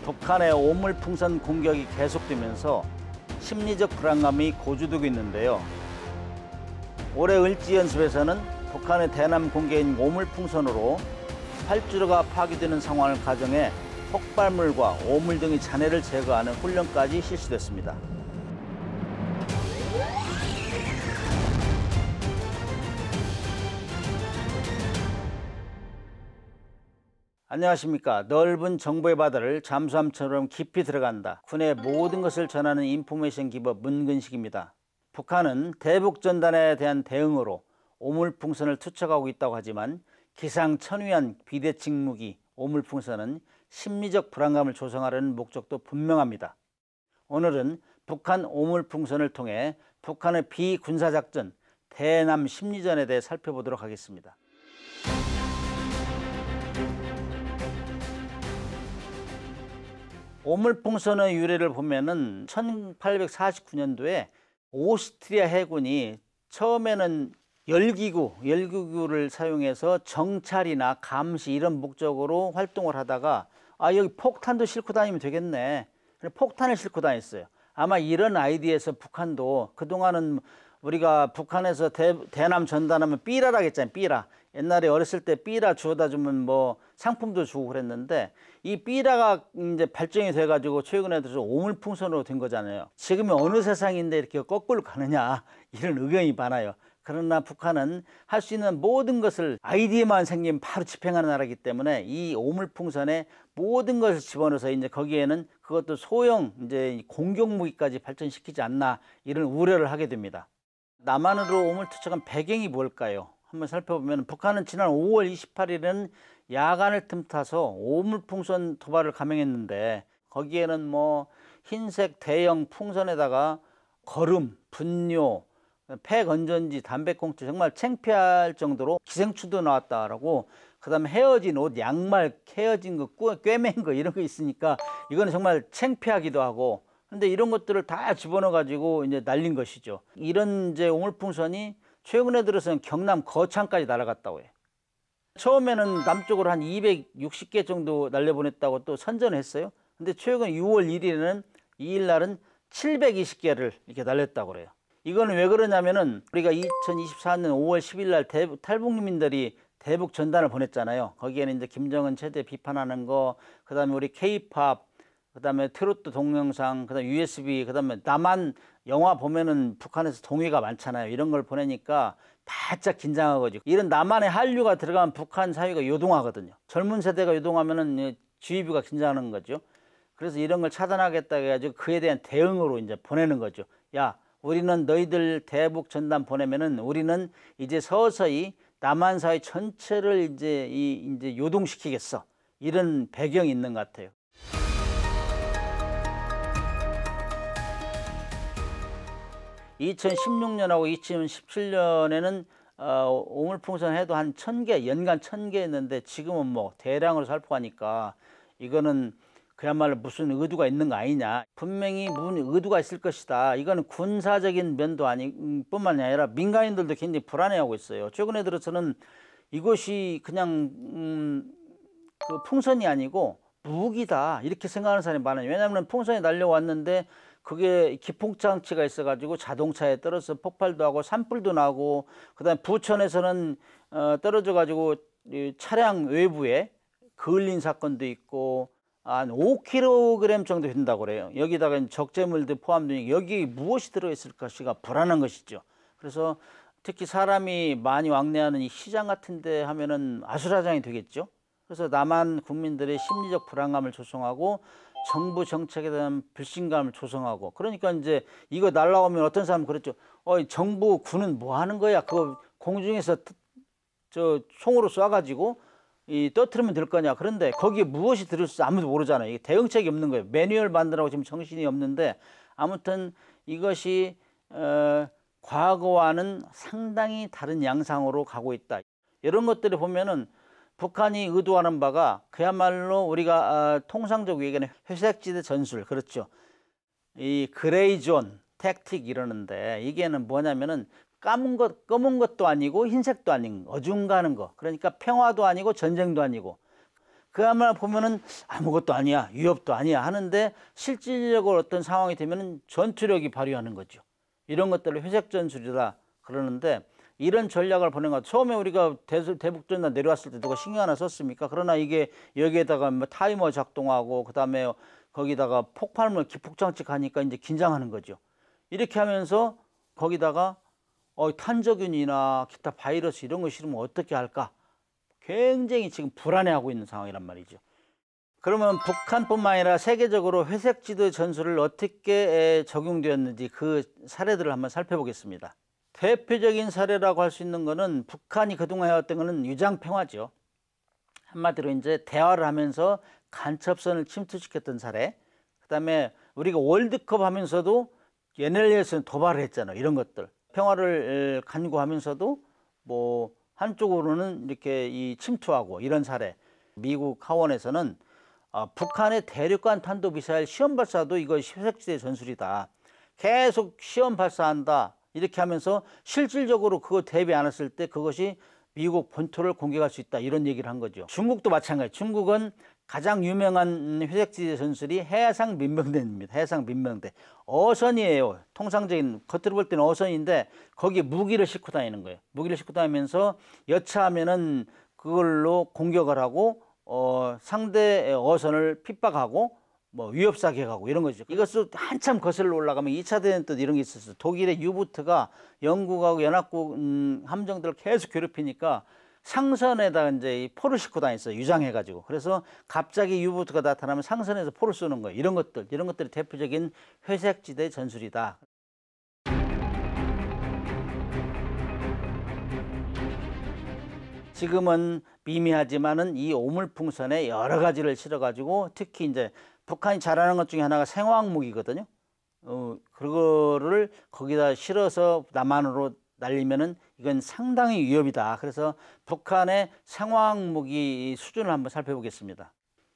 북한의 오물풍선 공격이 계속되면서 심리적 불안감이 고조되고 있는데요. 올해 을지연습에서는 북한의 대남 공개인 오물풍선으로 활주로가 파괴되는 상황을 가정해 폭발물과 오물 등의 잔해를 제거하는 훈련까지 실시됐습니다. 안녕하십니까. 넓은 정보의 바다를 잠수함처럼 깊이 들어간다. 군의 모든 것을 전하는 인포메이션 기버 문근식입니다. 북한은 대북전단에 대한 대응으로 오물풍선을 투척하고 있다고 하지만 기상천외한 비대칭 무기 오물풍선은 심리적 불안감을 조성하려는 목적도 분명합니다. 오늘은 북한 오물풍선을 통해 북한의 비군사작전 대남 심리전에 대해 살펴보도록 하겠습니다. 오물풍선의 유래를 보면은 1849년도에 오스트리아 해군이 처음에는 열기구를 사용해서 정찰이나 감시 이런 목적으로 활동을 하다가 여기 폭탄도 싣고 다니면 되겠네. 폭탄을 싣고 다녔어요. 아마 이런 아이디어에서 북한도 그동안은 우리가 북한에서 대남 전단하면 삐라라고 했잖아요. 삐라. 옛날에 어렸을 때 삐라 주워다 주면 뭐 상품도 주고 그랬는데 이 삐라가 이제 발전이 돼가지고 최근에 들어서 오물풍선으로 된 거잖아요. 지금이 어느 세상인데 이렇게 거꾸로 가느냐 이런 의견이 많아요. 그러나 북한은 할 수 있는 모든 것을 아이디어만 생기면 바로 집행하는 나라이기 때문에 이 오물풍선에 모든 것을 집어넣어서 이제 거기에는 그것도 소형 이제 공격 무기까지 발전시키지 않나 이런 우려를 하게 됩니다. 남한으로 오물 투척한 배경이 뭘까요? 한번 살펴보면 북한은 지난 5월 28일은 야간을 틈타서 오물풍선 도발을 감행했는데 거기에는 뭐 흰색 대형 풍선에다가 거름, 분뇨, 폐건전지, 담배꽁초 정말 창피할 정도로 기생충도 나왔다라고 그다음에 헤어진 옷, 양말, 헤어진 거, 꿰맨 거 이런 거 있으니까 이거는 정말 창피하기도 하고 근데 이런 것들을 다 집어넣어 가지고 이제 날린 것이죠. 이런 이제 오물풍선이 최근에 들어서는 경남 거창까지 날아갔다고 해요. 처음에는 남쪽으로 한 260개 정도 날려보냈다고 또 선전을 했어요. 근데 최근 6월 1일에는 2일 날은 720개를 이렇게 날렸다고 그래요. 이거는 왜 그러냐면은 우리가 2024년 5월 10일 날 탈북민들이 대북 전단을 보냈잖아요. 거기에는 이제 김정은 최대 비판하는 거, 그다음에 우리 K-팝, 그다음에 트로트 동영상, 그다음에 USB, 그다음에 남한 영화 보면은 북한에서 동의가 많잖아요. 이런 걸 보내니까 바짝 긴장하거든요. 이런 남한의 한류가 들어가면 북한 사회가 요동하거든요. 젊은 세대가 요동하면은 주의비가 긴장하는 거죠. 그래서 이런 걸 차단하겠다 해가지고 그에 대한 대응으로 이제 보내는 거죠. 야, 우리는 너희들 대북 전단 보내면은 우리는 이제 서서히 남한 사회 전체를 이제 요동시키겠어. 이런 배경이 있는 것 같아요. (2016년하고) 2017년에는 오물풍선 해도 한 1000개, 연간 1000개 했는데 지금은 뭐 대량으로 살포하니까 이거는 그야말로 무슨 의도가 있는 거 아니냐. 분명히 무슨 의도가 있을 것이다. 이거는 군사적인 면도 뿐만 아니라 민간인들도 굉장히 불안해하고 있어요. 최근에 들어서는 이것이 그냥 그 풍선이 아니고 무기다 이렇게 생각하는 사람이 많아요. 왜냐하면 풍선이 날려왔는데 그게 기폭장치가 있어가지고 자동차에 떨어져서 폭발도 하고 산불도 나고 그다음에 부천에서는 떨어져가지고 차량 외부에 그을린 사건도 있고 한 5kg 정도 된다고 그래요. 여기다가 적재물도 포함되니 여기 무엇이 들어있을 것이가 불안한 것이죠. 그래서 특히 사람이 많이 왕래하는 이 시장 같은 데 하면은 아수라장이 되겠죠. 그래서 남한 국민들의 심리적 불안감을 조성하고 정부 정책에 대한 불신감을 조성하고 그러니까 이제 이거 날라오면 어떤 사람은 그랬죠. 정부 군은 뭐 하는 거야? 그거 공중에서 총으로 쏴가지고 떠트리면 될 거냐. 그런데 거기에 무엇이 들을지 아무도 모르잖아요. 이게 대응책이 없는 거예요. 매뉴얼 만들라고 지금 정신이 없는데 아무튼 이것이 과거와는 상당히 다른 양상으로 가고 있다. 이런 것들을 보면은 북한이 의도하는 바가 그야말로 우리가 통상적으로 얘기하는 회색지대 전술, 그렇죠. 이 그레이존 택틱 이러는데 이게는 뭐냐면은 검은 것도 아니고 흰색도 아닌 어중간한 거. 그러니까 평화도 아니고 전쟁도 아니고 그야말로 보면은 아무것도 아니야, 위협도 아니야 하는데 실질적으로 어떤 상황이 되면은 전투력이 발휘하는 거죠. 이런 것들을 회색 전술이다 그러는데, 이런 전략을 벌인 것 같아요. 처음에 우리가 대북전단 내려왔을 때 누가 신경 하나 썼습니까? 그러나 이게 여기에다가 뭐 타이머 작동하고 그다음에 거기다가 폭발물 기폭장치 가니까 이제 긴장하는 거죠. 이렇게 하면서 거기다가 탄저균이나 기타 바이러스 이런 거 실으면 어떻게 할까? 굉장히 지금 불안해하고 있는 상황이란 말이죠. 그러면 북한뿐만 아니라 세계적으로 회색지대 전술을 어떻게 적용되었는지 그 사례들을 한번 살펴보겠습니다. 대표적인 사례라고 할 수 있는 거는 북한이 그동안 해왔던 거는 유장평화죠. 한마디로 이제 대화를 하면서 간첩선을 침투시켰던 사례. 그다음에 우리가 월드컵 하면서도 얘네를 위해서는 도발을 했잖아요. 이런 것들. 평화를 간구하면서도 뭐 한쪽으로는 이렇게 이 침투하고 이런 사례. 미국 하원에서는 북한의 대륙간 탄도미사일 시험 발사도 이거 회색지대 전술이다. 계속 시험 발사한다. 이렇게 하면서 실질적으로 그거 대비 안 했을 때 그것이 미국 본토를 공격할 수 있다. 이런 얘기를 한 거죠. 중국도 마찬가지. 중국은 가장 유명한 회색지대 전술이 해상 민병대입니다. 해상 민병대. 어선이에요. 통상적인 겉으로 볼 때는 어선인데 거기에 무기를 싣고 다니는 거예요. 무기를 싣고 다니면서 여차하면은 그걸로 공격을 하고 상대 어선을 핍박하고 뭐 위협사격하고 이런 거죠. 이것을 한참 거슬러 올라가면 2차 대전 때 이런 게 있었어요. 독일의 유보트가 영국하고 연합국 함정들을 계속 괴롭히니까 상선에다 이제 포를 싣고 다녔어요. 유장해가지고. 그래서 갑자기 유보트가 나타나면 상선에서 포를 쏘는 거예요. 이런 것들이 대표적인 회색지대 전술이다. 지금은 미미하지만은 이 오물풍선에 여러 가지를 실어가지고 특히 이제 북한이 잘하는 것 중에 하나가 생화학무기거든요. 그거를 거기다 실어서 남한으로 날리면은 이건 상당히 위협이다. 그래서 북한의 생화학무기 수준을 한번 살펴보겠습니다.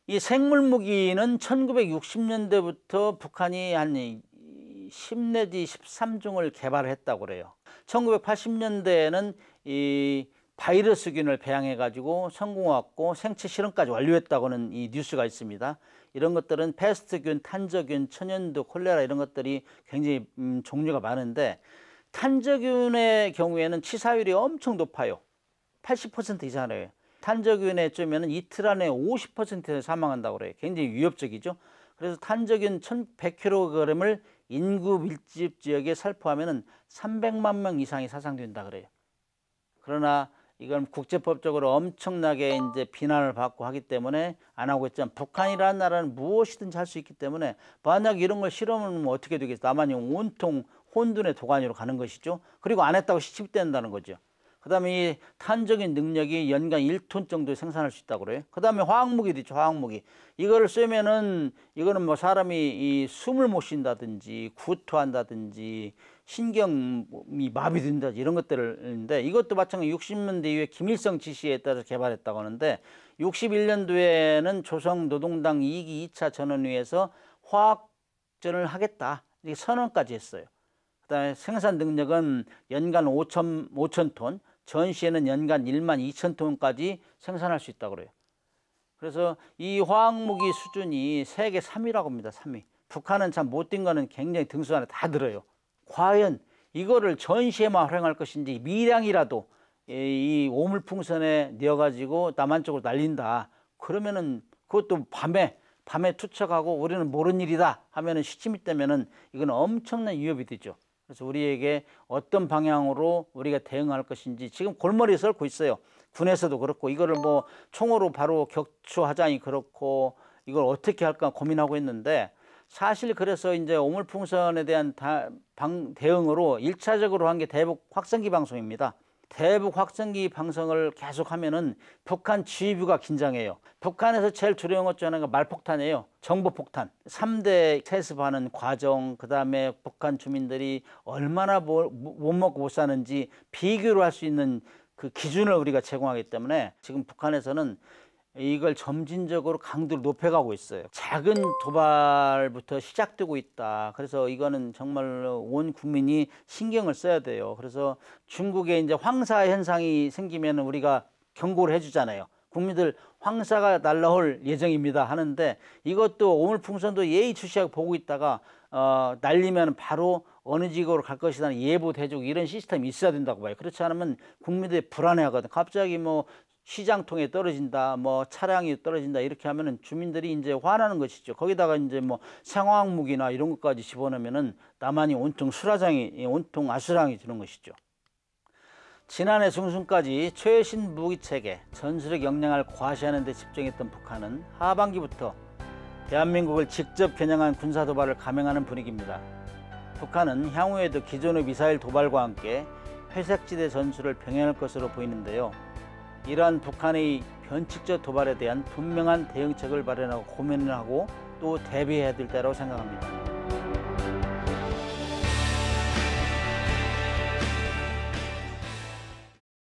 이 생물무기는 1960년대부터 북한이 한 10 내지 13종을 개발했다고 그래요. 1980년대에는 이 바이러스균을 배양해 가지고 성공했고 생체 실험까지 완료했다고는 이 뉴스가 있습니다. 이런 것들은 패스트균, 탄저균, 천연두, 콜레라 이런 것들이 굉장히 종류가 많은데 탄저균의 경우에는 치사율이 엄청 높아요. 80% 이상이에요. 탄저균에 쩌면은 이틀 안에 50% 사망한다고 그래요. 굉장히 위협적이죠. 그래서 탄저균 1100kg을 인구 밀집 지역에 살포하면은 300만 명 이상이 사상된다 그래요. 그러나 이건 국제법적으로 엄청나게 이제 비난을 받고 하기 때문에 안 하고 있지만 북한이라는 나라는 무엇이든지 할 수 있기 때문에 만약 이런 걸 실험하면 어떻게 되겠어요? 남한이 온통 혼돈의 도가니로 가는 것이죠. 그리고 안 했다고 시집된다는 거죠. 그 다음에 이 탄적인 능력이 연간 1톤 정도 생산할 수 있다고 그래요. 그 다음에 화학무기도 있죠. 화학무기. 이거를 쏘면은 이거는 뭐 사람이 이 숨을 못 쉰다든지 구토한다든지 신경이 마비된다 이런 것들인데 이것도 마찬가지 60년대 이후에 김일성 지시에 따라서 개발했다고 하는데 61년도에는 조선노동당 2기 2차 전원회의에서 화학전을 하겠다 이렇게 선언까지 했어요. 그다음에 생산 능력은 연간 5천 톤, 전시에는 연간 1만 2천 톤까지 생산할 수 있다고 그래요. 그래서 이 화학무기 수준이 세계 3위라고 합니다. 3위. 북한은 참 못된 거는 굉장히 등수 안에 다 들어요. 과연 이거를 전시에만 활용할 것인지 미량이라도 이 오물풍선에 넣어가지고 남한 쪽으로 날린다. 그러면은 그것도 밤에 투척하고 우리는 모르는 일이다 하면은 시침이 되면은 이건 엄청난 위협이 되죠. 그래서 우리에게 어떤 방향으로 우리가 대응할 것인지 지금 골머리에 설고 있어요. 군에서도 그렇고 이거를 뭐 총으로 바로 격추하자니 그렇고 이걸 어떻게 할까 고민하고 있는데 사실 그래서 이제 오물풍선에 대한 대응으로 1차적으로 한 게 대북 확성기 방송입니다. 대북 확성기 방송을 계속하면은 북한 지휘부가 긴장해요. 북한에서 제일 두려운 것 중에 하나가 말폭탄이에요. 정보폭탄. 3대 세습하는 과정, 그 다음에 북한 주민들이 얼마나 못 먹고 못 사는지 비교를 할 수 있는 그 기준을 우리가 제공하기 때문에 지금 북한에서는 이걸 점진적으로 강도를 높여가고 있어요. 작은 도발부터 시작되고 있다. 그래서 이거는 정말로 온 국민이 신경을 써야 돼요. 그래서 중국에 이제 황사 현상이 생기면 우리가 경고를 해주잖아요. 국민들 황사가 날라올 예정입니다 하는데, 이것도 오물풍선도 예의주시하게 보고 있다가 날리면 바로 어느 지역으로 갈 것이라는 예보도 해주고 이런 시스템이 있어야 된다고 봐요. 그렇지 않으면 국민들이 불안해하거든. 갑자기 뭐 시장통에 떨어진다, 뭐 차량이 떨어진다 이렇게 하면은 주민들이 이제 화나는 것이죠. 거기다가 이제 뭐 상황무기나 이런 것까지 집어넣으면은 남한이 온통 온통 아수랑이 되는 것이죠. 지난해 중순까지 최신 무기체계, 전술핵 역량을 과시하는 데 집중했던 북한은 하반기부터 대한민국을 직접 겨냥한 군사도발을 감행하는 분위기입니다. 북한은 향후에도 기존의 미사일 도발과 함께 회색지대 전술을 병행할 것으로 보이는데요. 이러한 북한의 변칙적 도발에 대한 분명한 대응책을 마련하고 고민을 하고 또 대비해야 될 때라고 생각합니다.